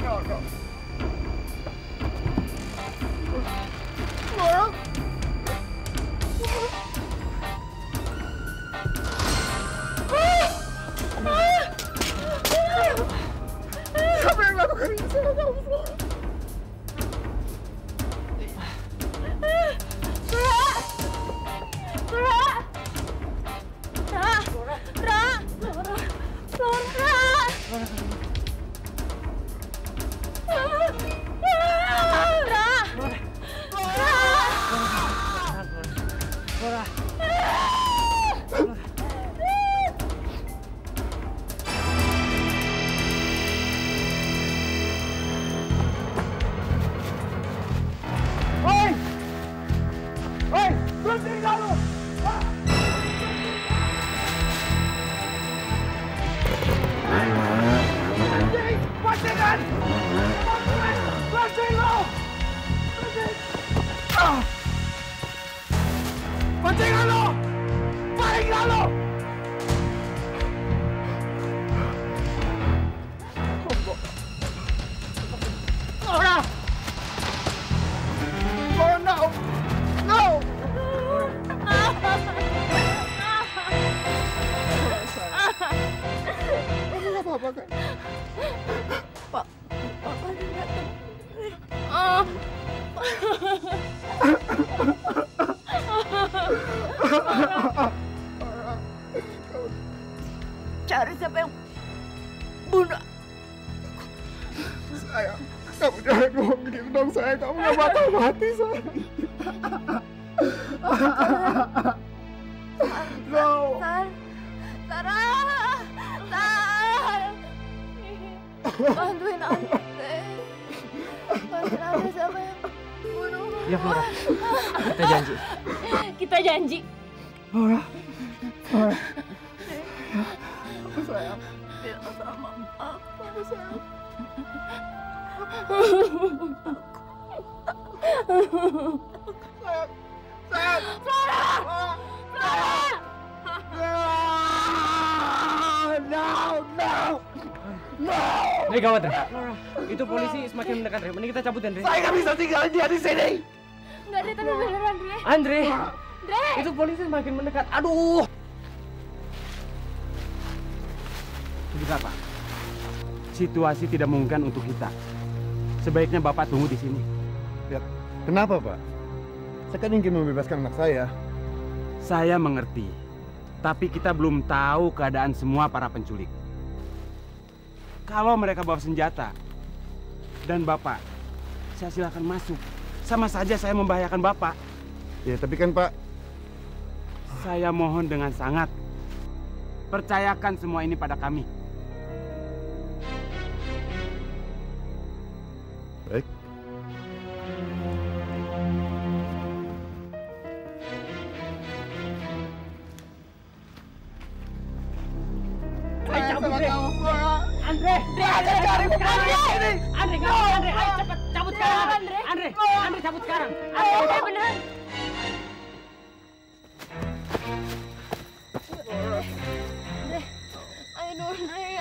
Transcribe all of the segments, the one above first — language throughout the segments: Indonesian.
Flora. Siapa yang lakukan ini sama kamu, Flora? Cari siapa yang bunuh. Sayang, kamu jangan ngomong gitu dong, sayang. Kamu nggak bakal mati, sayang. No. Sarah. Bantuin Andre. Bantuin Andre siapa yang bunuh. Ya, Flora. Kita janji. Kita janji. Flora. Aku sayang. Dia sama aku sayang. Sayang. Flora! No! Ini gawat, Dre. Itu polisi semakin mendekat, Dre. Mending kita cabut, Dre. Saya nggak bisa tinggalin dia di sini. Enggak, Dre, tapi beneran, Dre. Andre! Dre! Itu polisi semakin mendekat. Aduh! Begini, Pak. Situasi tidak memungkinkan untuk kita. Sebaiknya Bapak tunggu di sini. Ya, kenapa, Pak? Saya kan ingin membebaskan anak saya. Saya mengerti. Tapi kita belum tahu keadaan semua para penculik. Kalau mereka bawa senjata dan Bapak, saya silakan masuk. Sama saja saya membahayakan Bapak. Ya, tapi kan, Pak, Saya mohon dengan sangat, percayakan semua ini pada kami. baik. Ayo cabut, Andre! Andre! Andre, ayo cepat cabut sekarang! Andre, cabut sekarang! Andre, beneran!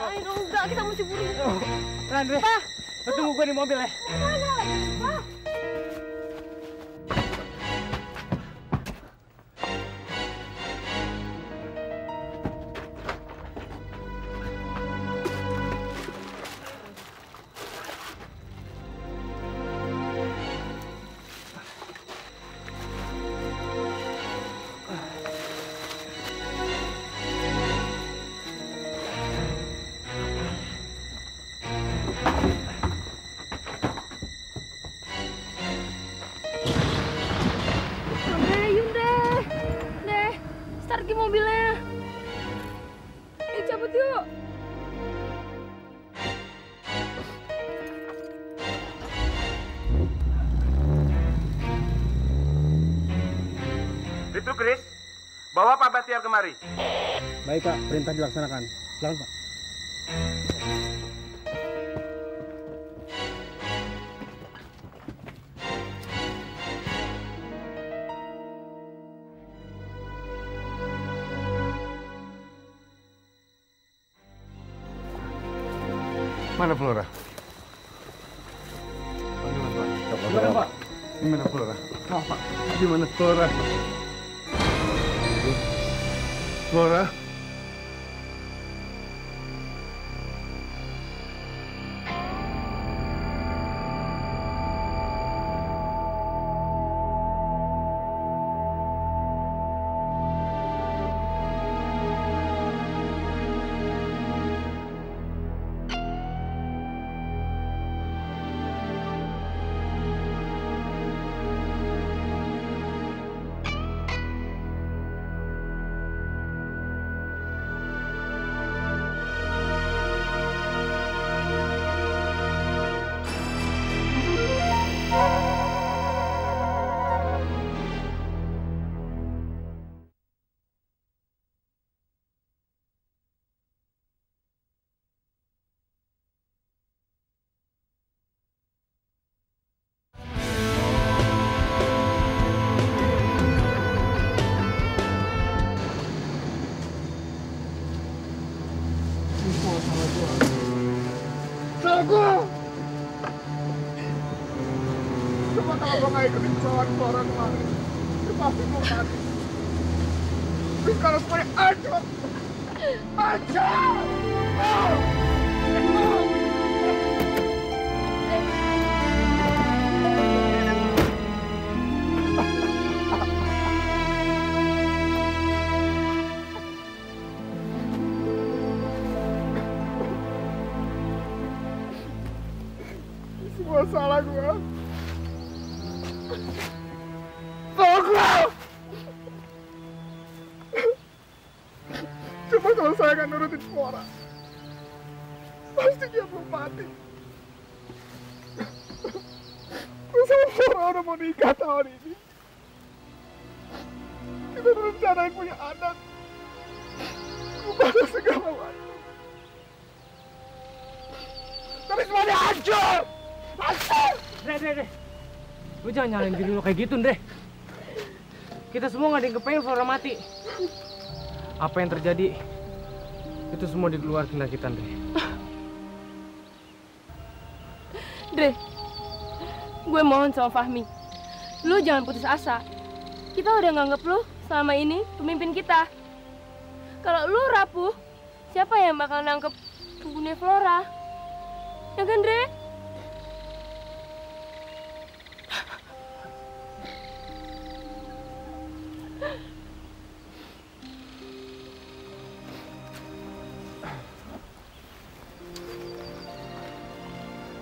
Ayo dong, enggak, kita mesti buru. Andre, tunggu gue di mobil ya. Mobilnya. Cabut yuk. Itu Chris, bawa Pak Batiar kemari. Baik, Pak. Perintah dilaksanakan. Silakan, Pak. Mana Flora? Pak. Gimana Flora? Pak. Gimana Flora? Flora? Coba kalau gue nggak ikutin pesawat Flora kemarin, itu pasti gue mati. Terus kalau semuanya hancur, semua salah gue. Cuma kalau saya nggak nurutin Flora, pasti dia belum mati. Terus sama Flora udah mau nikah tahun ini. Kita udah rencanain punya anak. Pada segala macam. Tapi semuanya hancur! Hancur! Dre. Lu jangan nyalain diri lu kayak gitu, Dre. Kita semua nggak ada yang kepengen Flora mati. Apa yang terjadi, itu semua di luar kendali kita, Dre. Dre, gue mohon sama Fahmi, lu jangan putus asa. Kita udah nganggep lu selama ini pemimpin kita. Kalau lu rapuh, siapa yang bakal nangkep pembunuh Flora? Ya kan, Dre?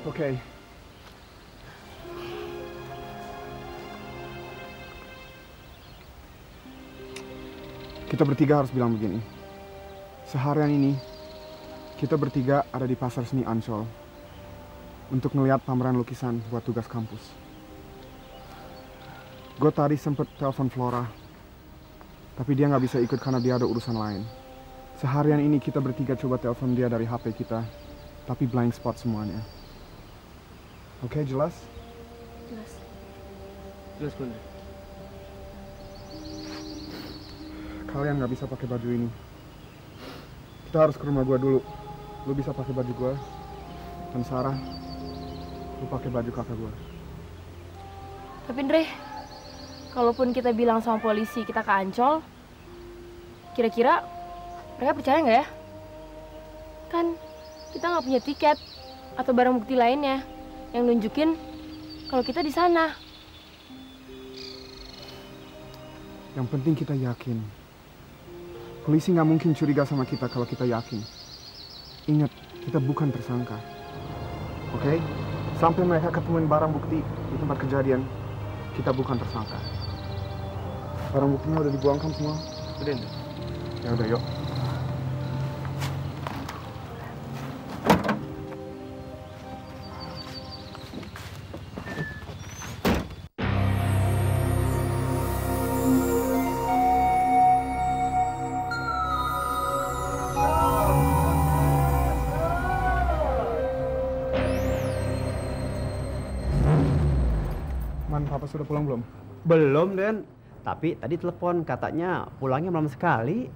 Oke. Kita bertiga harus bilang begini. Seharian ini, kita bertiga ada di pasar seni Ancol untuk ngeliat pameran lukisan buat tugas kampus. Gue tadi sempet telepon Flora, tapi dia nggak bisa ikut karena dia ada urusan lain. Seharian ini kita bertiga coba telepon dia dari HP kita, tapi blank spot semuanya. Oke, jelas? Jelas, Bunda. Kalian nggak bisa pakai baju ini. Kita harus ke rumah gua dulu. Lu bisa pakai baju gua. Dan Sarah, lu pakai baju kakak gua. Tapi Dre, kalaupun kita bilang sama polisi kita ke Ancol, kira-kira mereka percaya nggak ya? Kan kita nggak punya tiket atau barang bukti lainnya yang nunjukin kalau kita di sana. Yang penting kita yakin. Polisi nggak mungkin curiga sama kita kalau kita yakin. Ingat, kita bukan tersangka. Oke? Sampai mereka ketemuin barang bukti di tempat kejadian, kita bukan tersangka. Barang buktinya udah dibuangkan semua? Udah. Ya udah, yuk. Man, Papa sudah pulang belum? Belum, Den. Tapi tadi telepon katanya pulangnya malam sekali.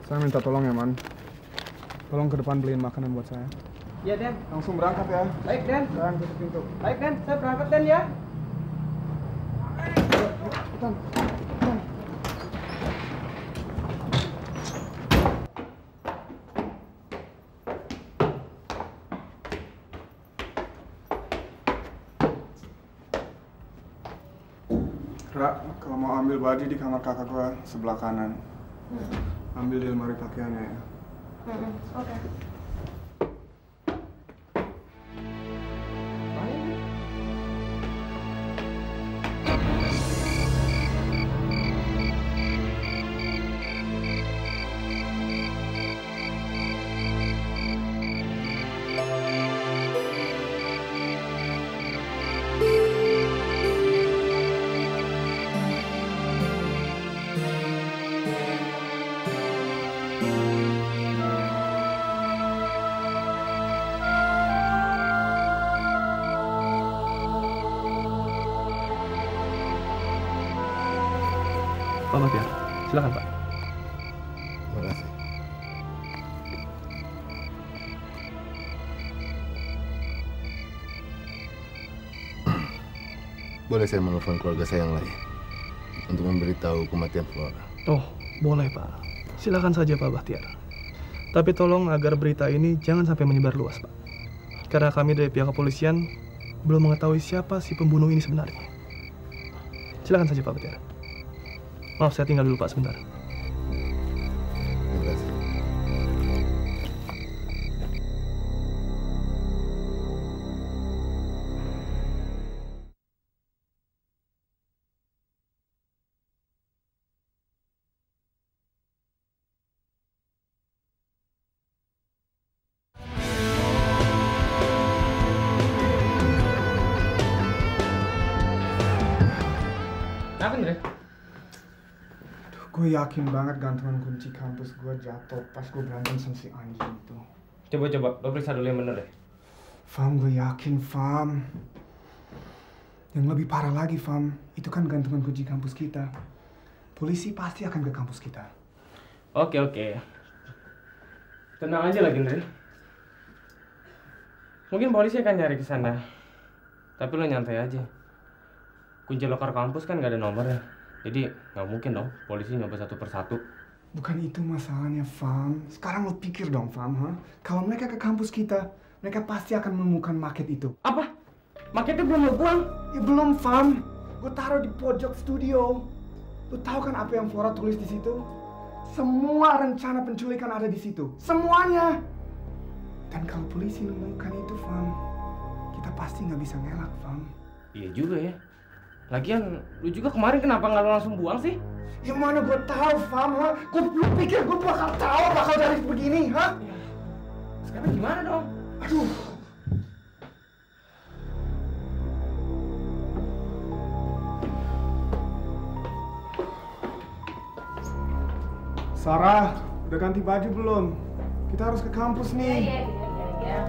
Saya minta tolong ya, Man. Tolong ke depan beliin makanan buat saya. Iya, Den. Langsung berangkat ya. Baik, Den. Sekarang tutup pintu. Baik, Den. Saya berangkat, Den, ya. Cepetan. Ra, kalau mau ambil baju di kamar kakak gua sebelah kanan. Ambil di lemari pakaiannya ya. Oke. Pak Bahtiar, silakan Pak. Terima kasih. Boleh saya menelpon keluarga saya yang lain untuk memberitahu kematian Flora? Oh, boleh Pak. Silakan saja Pak Bahtiar. Tapi tolong agar berita ini jangan sampai menyebar luas Pak. Karena kami dari pihak kepolisian belum mengetahui siapa si pembunuh ini sebenarnya. Silakan saja Pak Bahtiar. Maaf, saya tinggal dulu Pak sebentar. Terima kasih. Kenapa, Andre? Gue yakin banget gantungan kunci kampus gue jatuh pas gue berantem sama si anjing itu. Coba, lo periksa dulu yang bener deh. Fam, gue yakin, Fam. Yang lebih parah lagi, Fam, itu kan gantungan kunci kampus kita. Polisi pasti akan ke kampus kita. Oke. Tenang aja lagi, Andre. Mungkin polisi akan nyari ke sana. Tapi lo nyantai aja. Kunci loker kampus kan nggak ada nomornya. Jadi nggak mungkin dong polisi nyoba satu persatu. Bukan itu masalahnya, Fam. Sekarang lo pikir dong, Fam, ha? Kalau mereka ke kampus kita, mereka pasti akan menemukan market itu. Apa? Marketnya belum lo buang? Ya belum, Fam. Gue taruh di pojok studio. Lo tahu kan apa yang Flora tulis di situ? Semua rencana penculikan ada di situ. Semuanya. Dan kalau polisi menemukan itu, Fam, kita pasti nggak bisa ngelak, Fam. Iya juga ya. Lagian, lu juga kemarin kenapa nggak lo langsung buang sih? Yang mana gue tahu, Fam, ha? Gue pikir gue bakal tahu bakal dari begini, ha? Ya. Sekarang gimana dong? Aduh. Sarah, udah ganti baju belum? Kita harus ke kampus nih. Iya.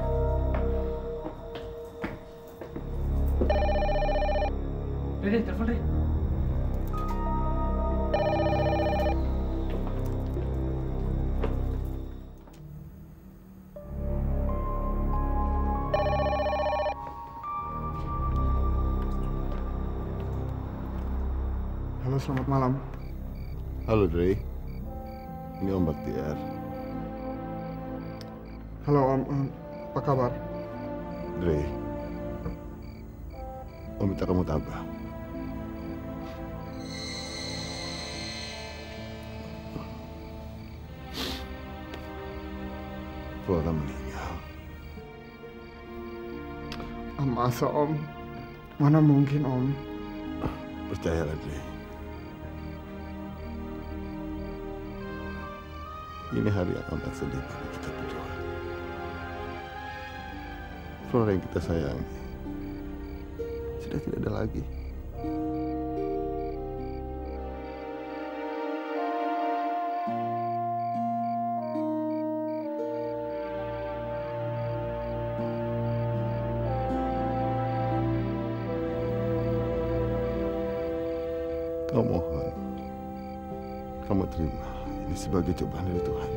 Udah deh, telepon deh. Halo, selamat malam. Halo, Dre. Ini Om Baktiar. Halo, Om. Apa kabar? Dre, Om minta kamu tabah. Flora meninggal. Masa, Om? Mana mungkin, Om? Percayalah, Dre. Ini hari yang amat sedih bagi kita berdua. Flora yang kita sayangi sudah tidak ada lagi. Kau mohon, kamu terima ini sebagai cobaan dari Tuhan.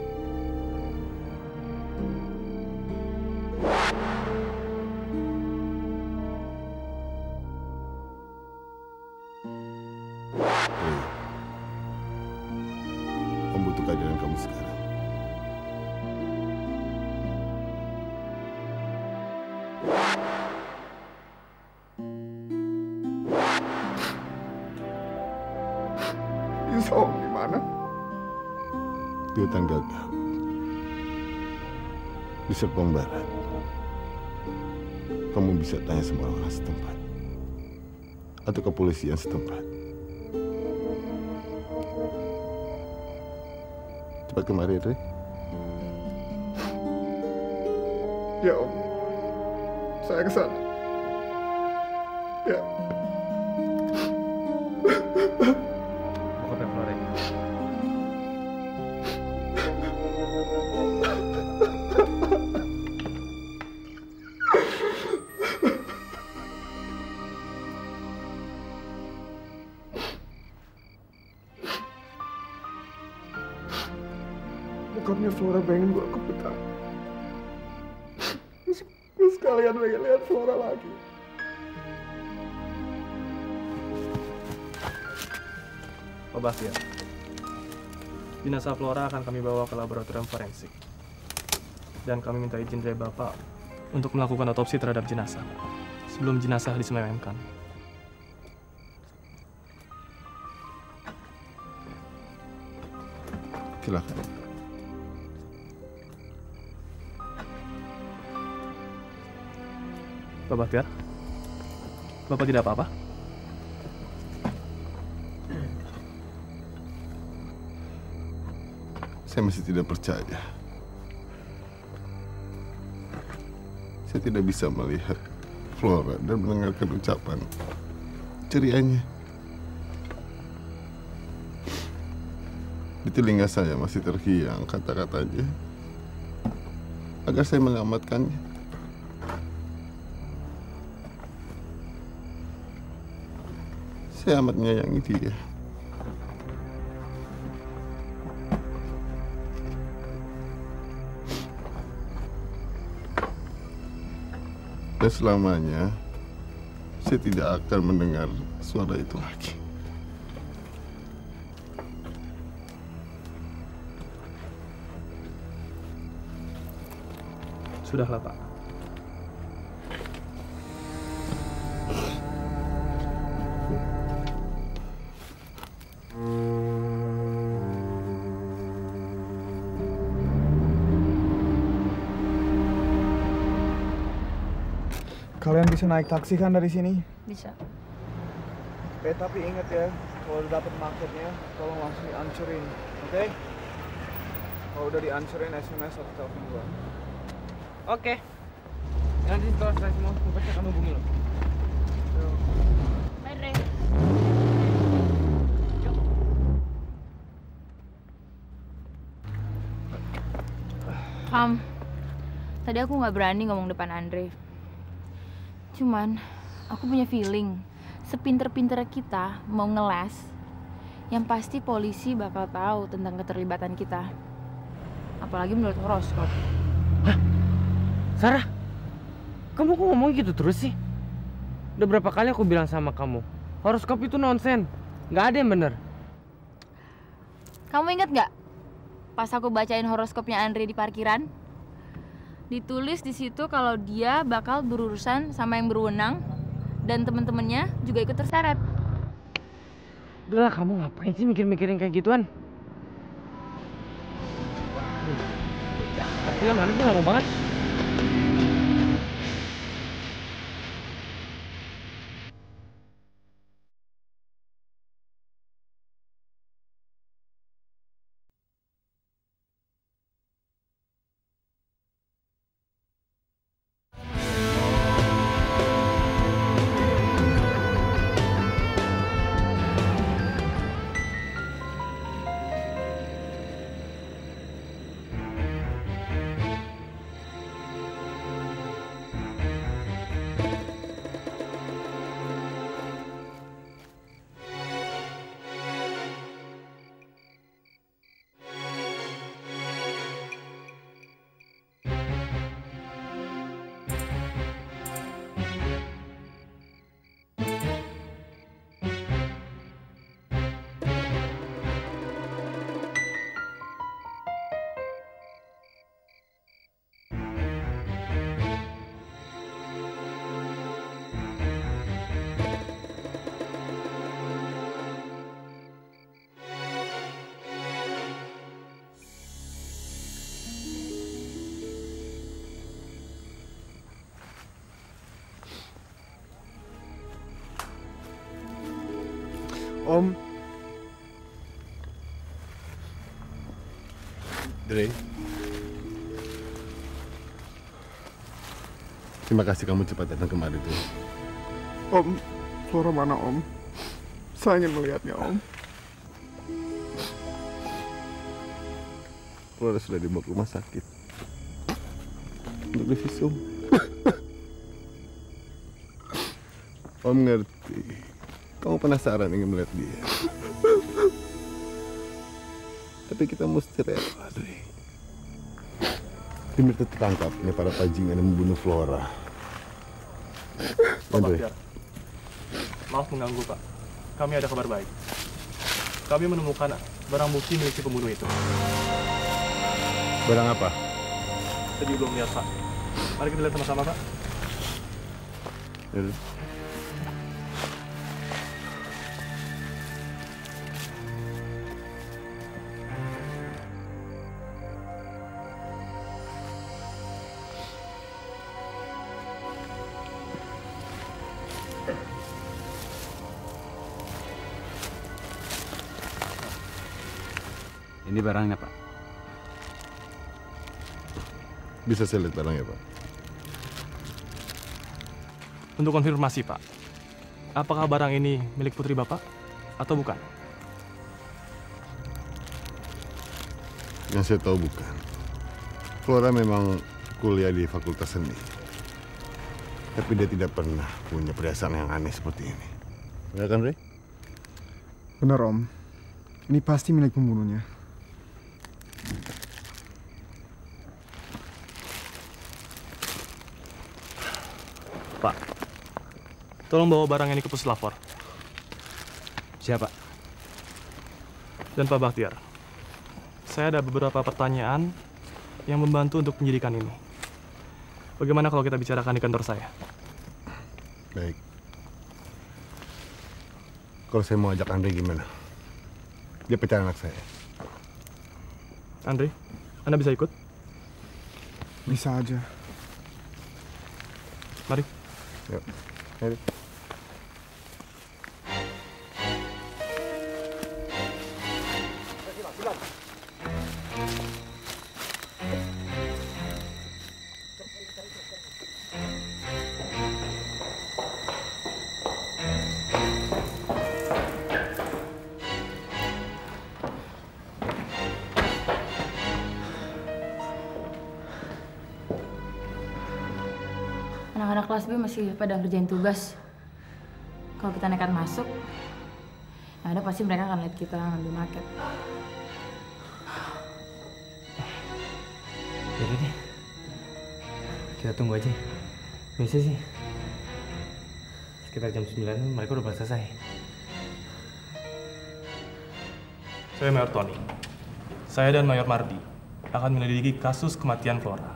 di hutan gagak di Serpong Barat. Kamu bisa tanya sama orang setempat atau kepolisian setempat. Cepat kemari, Dre. Ya Om, saya kesana. Ya. Bokapnya Flora. Bokapnya Flora pengen gua ke hutan. Gue sekalian pengen lihat Flora lagi. Pak Bahtiar, jenazah Flora akan kami bawa ke laboratorium forensik. Dan kami minta izin dari Bapak untuk melakukan otopsi terhadap jenazah sebelum jenazah disemayamkan. Silakan. Pak Bahtiar, Bapak tidak apa-apa? Saya masih tidak percaya. Saya tidak bisa melihat Flora dan mendengarkan ucapan cerianya. Di telinga saya masih terhiang kata-katanya agar saya menyelamatkannya. Saya amat menyayangi dia. Dan selamanya saya tidak akan mendengar suara itu lagi. Sudahlah, Pak. Kalian bisa naik taksi kan dari sini? Bisa. Tapi ingat ya, kalau udah dapet marketnya, tolong langsung dihancurin, oke? Kalau udah dihancurin, SMS atau telepon gua. Oke. Nanti setelah selesai semua, gue pasti akan hubungi lo. Bye, Dre. Kam, tadi aku nggak berani ngomong depan Andre. Cuman, aku punya feeling, sepinter-pinter kita mau ngeles, yang pasti polisi bakal tahu tentang keterlibatan kita. Apalagi menurut horoskop. Hah? Sarah, kamu kok ngomong gitu terus sih? Udah berapa kali aku bilang sama kamu, horoskop itu nonsen, nggak ada yang bener. Kamu inget nggak pas aku bacain horoskopnya Andre di parkiran? Ditulis di situ kalau dia bakal berurusan sama yang berwenang dan temen-temennya juga ikut terseret. Udahlah, kamu ngapain sih mikir-mikirin kayak gituan? Tapi kan Andre tuh nggak mau banget. Om. Dre. Terima kasih kamu cepat datang kemari, Dre. Om, Flora mana, Om? Saya ingin melihatnya, Om. Flora sudah dibawa ke rumah sakit untuk divisum. Om ngerti. Kamu penasaran ingin melihat dia. Tapi kita mesti rela, Dre. Tim itu tertangkap ini para bajingan yang membunuh Flora. Pak Bahtiar, maaf mengganggu, Pak. Kami ada kabar baik. Kami menemukan barang bukti milik si pembunuh itu. Barang apa? Saya juga belum lihat, Pak. Mari kita lihat sama-sama, Pak. Yaudah. Ini barangnya, Pak. Bisa saya lihat barangnya, Pak? Untuk konfirmasi, Pak. Apakah barang ini milik putri Bapak atau bukan? Yang saya tahu bukan. Flora memang kuliah di Fakultas Seni. Tapi dia tidak pernah punya perhiasan yang aneh seperti ini. Benar kan, Ray? Benar, Om. Ini pasti milik pembunuhnya. Pak, tolong bawa barang ini ke puslapor. Siapa? Dan Pak Bahtiar, saya ada beberapa pertanyaan yang membantu untuk penyidikan ini. Bagaimana kalau kita bicarakan di kantor saya? Baik. Kalau saya mau ajak Andre gimana? Dia pacar anak saya. Andre, Anda bisa ikut? Bisa aja. Mari. Yuk. Mari. Anak-anak kelas B masih pada ngerjain tugas. Kalau kita nekat masuk, yang ada pasti mereka akan lihat kita ngambil market. Yaudah deh, kita tunggu aja. Biasa sih, sekitar jam 9 mereka udah selesai. Saya Mayor Tony. Saya dan Mayor Mardi akan menyelidiki kasus kematian Flora.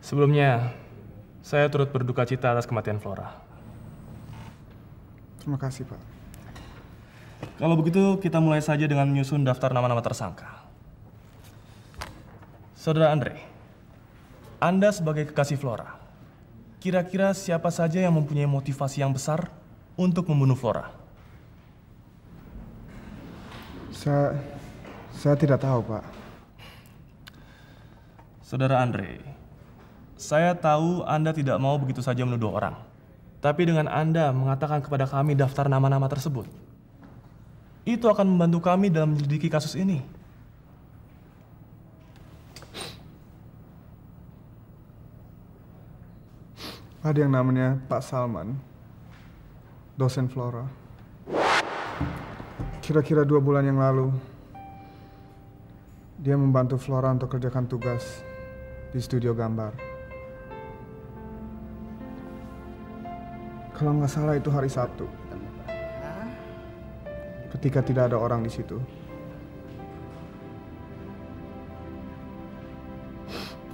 Sebelumnya, saya turut berduka cita atas kematian Flora. Terima kasih, Pak. Kalau begitu, kita mulai saja dengan menyusun daftar nama-nama tersangka. Saudara Andre, Anda sebagai kekasih Flora, kira-kira siapa saja yang mempunyai motivasi yang besar untuk membunuh Flora? Saya tidak tahu, Pak. Saudara Andre, saya tahu Anda tidak mau begitu saja menuduh orang. Tapi dengan Anda mengatakan kepada kami daftar nama-nama tersebut, itu akan membantu kami dalam menyelidiki kasus ini. Ada yang namanya Pak Salman, dosen Flora. Kira-kira 2 bulan yang lalu, dia membantu Flora untuk kerjakan tugas di studio gambar. Kalau nggak salah itu hari Sabtu. Ketika tidak ada orang di situ.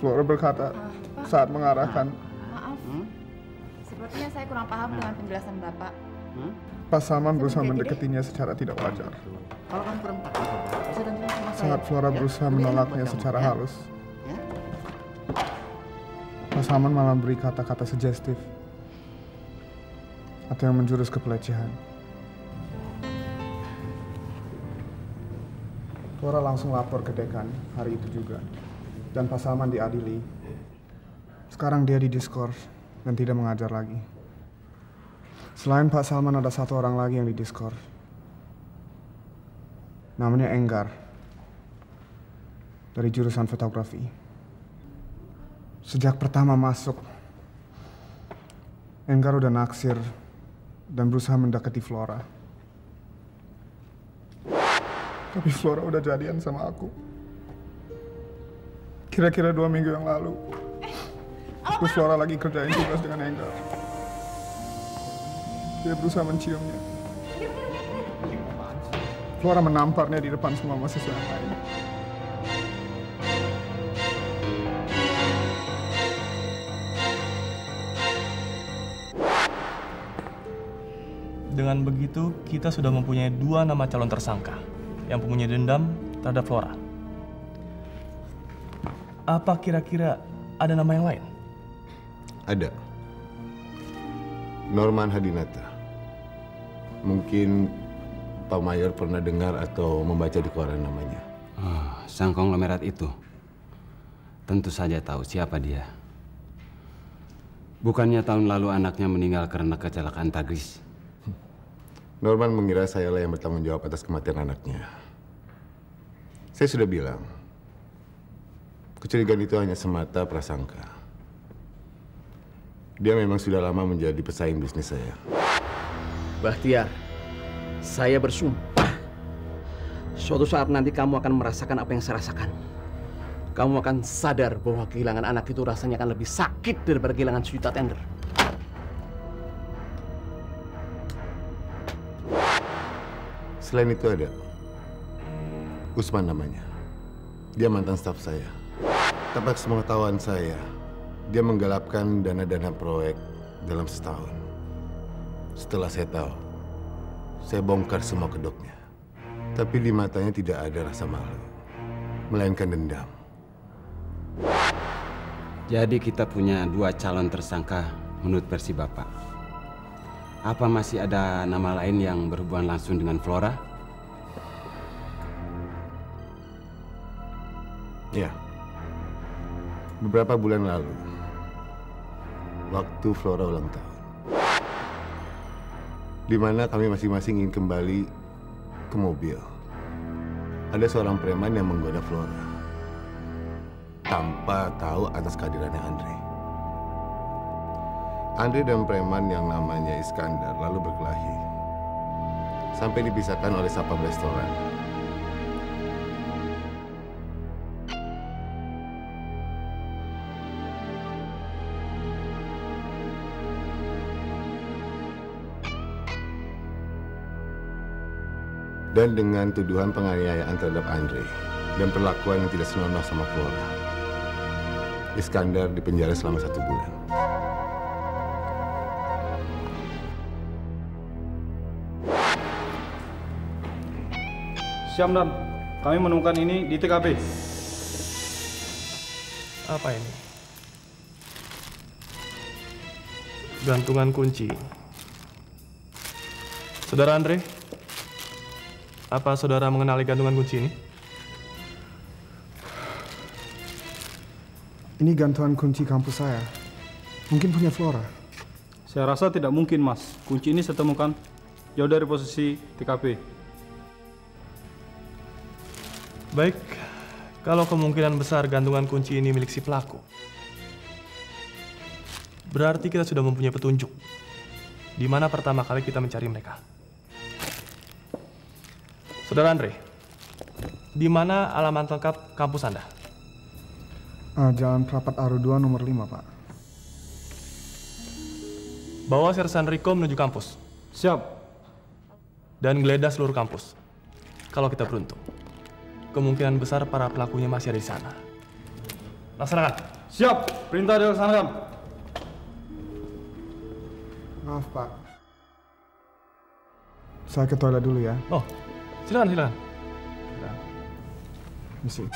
Flora berkata saat mengarahkan. Maaf, sepertinya saya kurang paham dengan penjelasan Bapak. Pak Salman berusaha mendekatinya secara tidak wajar. Kalau kamu kurang paham, bisa tentunya sama saya. Saat Flora berusaha menolaknya secara halus, Pak Salman malah memberi kata-kata sugestif atau yang menjurus ke pelecehan. Flora langsung lapor ke dekan hari itu juga. Dan Pak Salman diadili. Sekarang dia di diskors dan tidak mengajar lagi. Selain Pak Salman ada satu orang lagi yang di diskors. Namanya Enggar. Dari jurusan fotografi. Sejak pertama masuk, Enggar udah naksir dan berusaha mendekati Flora. Tapi Flora udah jadian sama aku. Kira-kira 2 minggu yang lalu. Terus Flora lagi kerjain tugas dengan Enggar. Dia berusaha menciumnya. Flora menamparnya di depan semua mahasiswa yang lain. Dengan begitu, kita sudah mempunyai 2 nama calon tersangka yang mempunyai dendam terhadap Flora. Apa kira-kira ada nama yang lain? Ada. Norman Hadinata. Mungkin Pak Mayor pernah dengar atau membaca di koran namanya. Sang konglomerat itu. Tentu saja tahu siapa dia. Bukannya tahun lalu anaknya meninggal karena kecelakaan tragis. Norman mengira saya lah yang bertanggung jawab atas kematian anaknya. Saya sudah bilang, kecurigaan itu hanya semata prasangka. Dia memang sudah lama menjadi pesaing bisnis saya. Bahtiar, saya bersumpah, suatu saat nanti kamu akan merasakan apa yang saya rasakan. Kamu akan sadar bahwa kehilangan anak itu rasanya akan lebih sakit daripada kehilangan sejuta tender. Selain itu ada Usman namanya. Dia mantan staf saya. Tanpa sepengetahuan saya, dia menggelapkan dana-dana proyek dalam setahun. Setelah saya tahu, saya bongkar semua kedoknya. Tapi di matanya tidak ada rasa malu, melainkan dendam. Jadi kita punya 2 calon tersangka menurut versi Bapak. Apa masih ada nama lain yang berhubungan langsung dengan Flora? Ya, beberapa bulan lalu, waktu Flora ulang tahun, di mana kami masing-masing ingin kembali ke mobil. Ada seorang preman yang menggoda Flora, tanpa tahu atas kehadirannya Andre. Andre dan preman yang namanya Iskandar lalu berkelahi, sampai dipisahkan oleh satpam restoran. Dan dengan tuduhan penganiayaan terhadap Andre dan perlakuan yang tidak senonoh sama Flora, Iskandar dipenjara selama 1 bulan. Siap, Dan. Kami menemukan ini di TKP. Apa ini? Gantungan kunci. Saudara Andre, apa saudara mengenali gantungan kunci ini? Ini gantungan kunci kampus saya. Mungkin punya Flora. Saya rasa tidak mungkin, Mas. Kunci ini saya temukan jauh dari posisi TKP. Baik, kalau kemungkinan besar gantungan kunci ini milik si pelaku, berarti kita sudah mempunyai petunjuk di mana pertama kali kita mencari mereka. Saudara Andre, di mana alamat lengkap kampus Anda? Jalan Prapat Aru 2 nomor 5, Pak. Bawa Sersan Riko menuju kampus. Siap. Dan geledah seluruh kampus. Kalau kita beruntung, kemungkinan besar para pelakunya masih ada di sana. Laksanakan. Siap. Perintah dilaksanakan. Maaf, Pak. Saya ke toilet dulu ya. Oh, silakan. Misi.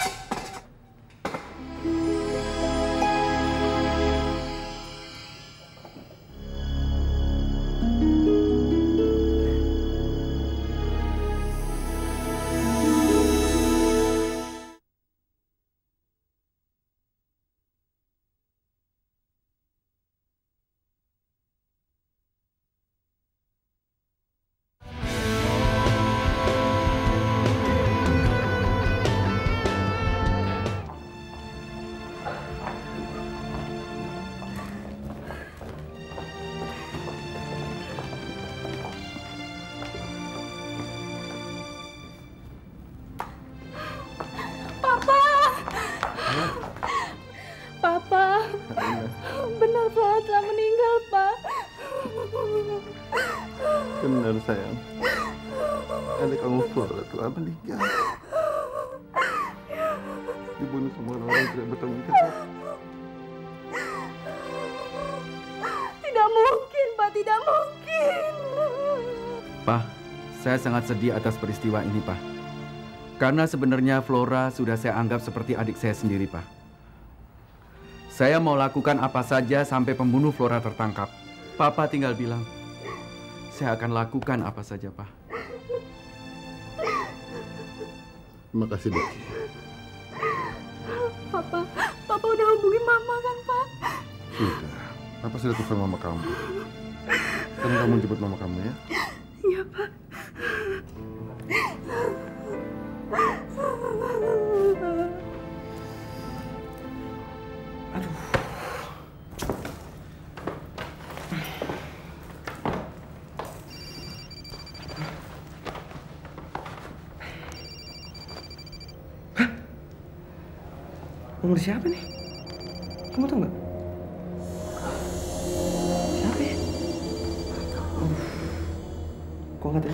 benar Flora telah meninggal, Pak. Benar sayang. Adik kamu Flora telah meninggal. Dibunuh sama orang yang tidak bertanggung jawab. Tidak mungkin, Pak. Tidak mungkin. Pak, saya sangat sedih atas peristiwa ini, Pak. Karena sebenarnya Flora sudah saya anggap seperti adik saya sendiri, Pak. Saya mau lakukan apa saja sampai pembunuh Flora tertangkap. Papa tinggal bilang, saya akan lakukan apa saja, Pak. Terima kasih, Diki. Papa udah hubungin Mama kan, Pak? Sudah. Papa sudah telepon mama kamu. Sekarang kamu jemput mama kamu ya. Iya, Pak. Nomor siapa nih? Kamu tahu nggak? Siapa ya? Kok nggak tahu?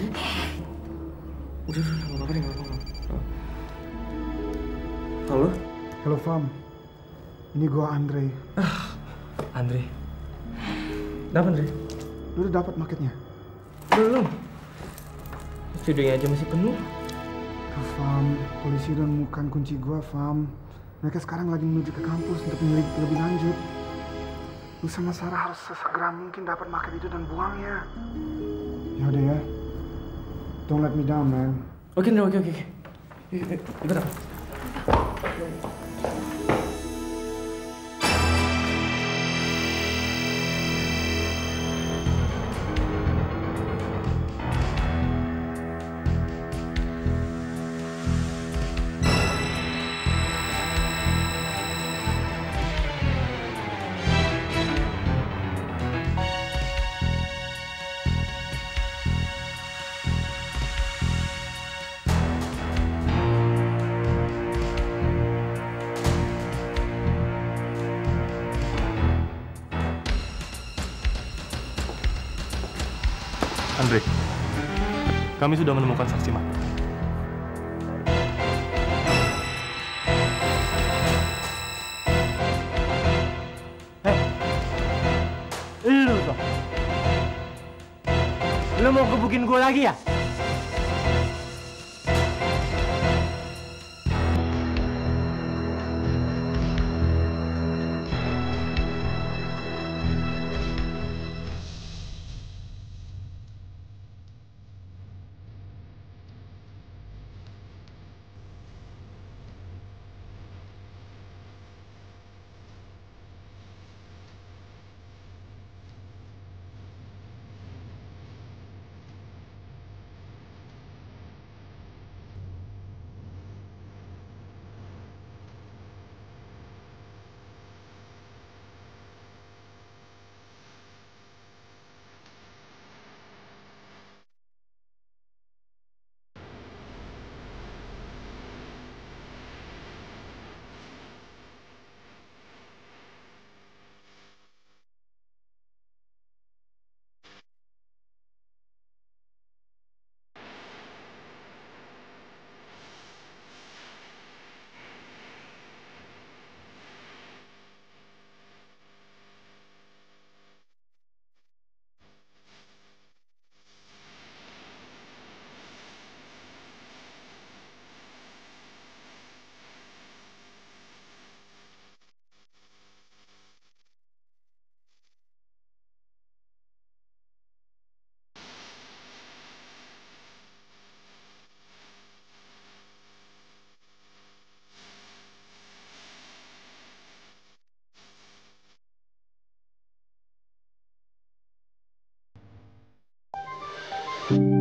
Udah, nggak apa-apa deh, nggak apa-apa. Halo? Halo, Fam. Ini gua Andre. Andre. Dapat, Andre? Lu udah dapat maketnya? Belum. Studionya aja masih penuh. Tuh, Fam. Polisi udah menemukan kunci gua, Fam. Mereka sekarang lagi menuju ke kampus untuk menyelidiki lebih lanjut. Lu sama Sarah harus sesegera mungkin dapat maket itu dan buangnya. Ya udah ya. Don't let me down, man. Oke. Ikut apa? Andre, kami sudah menemukan saksi mata. Lu tuh. Lu mau gebukin gue lagi ya? Thank you.